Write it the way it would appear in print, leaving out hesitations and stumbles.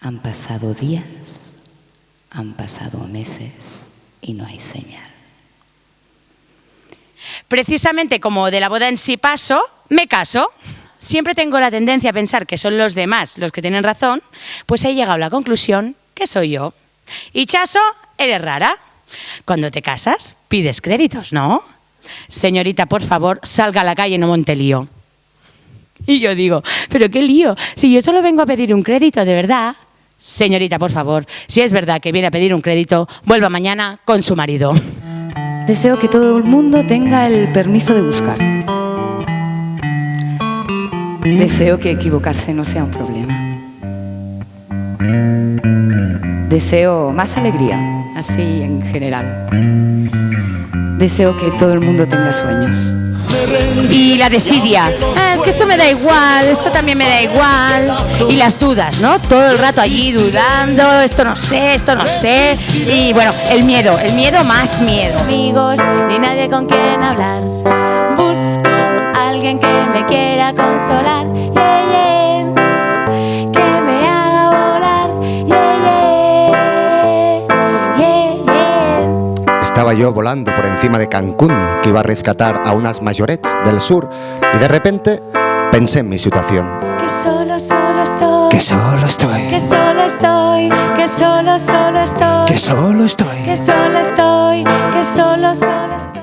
Han pasado días, han pasado meses y no hay señal. Precisamente como de la boda en sí paso, me caso. Siempre tengo la tendencia a pensar que son los demás los que tienen razón, pues he llegado a la conclusión que soy yo. Y Chaso, eres rara. Cuando te casas, pides créditos, ¿no? Señorita, por favor, salga a la calle y no monte lío. Y yo digo, ¿pero qué lío? Si yo solo vengo a pedir un crédito, de verdad. Señorita, por favor, si es verdad que viene a pedir un crédito, vuelva mañana con su marido. Deseo que todo el mundo tenga el permiso de buscar. Deseo que equivocarse no sea un problema. Deseo más alegría, así en general. Deseo que todo el mundo tenga sueños. Y la desidia. Es que esto me da igual, esto también me da igual. Y las dudas, ¿no? Todo el rato allí dudando, esto no sé, esto no sé. Y bueno, el miedo más miedo. Amigos, ni nadie con quien hablar. Busco a alguien que me quiera consolar. Yeah, yeah. Que me haga volar. Yeah, yeah. Yeah, yeah. Estaba yo volando por encima de Cancún, que iba a rescatar a unas majorets del sur, y de repente pensé en mi situación. Que solo estoy. Que solo estoy. Que solo estoy. Que solo estoy. Que solo estoy. Que solo estoy. Que solo estoy.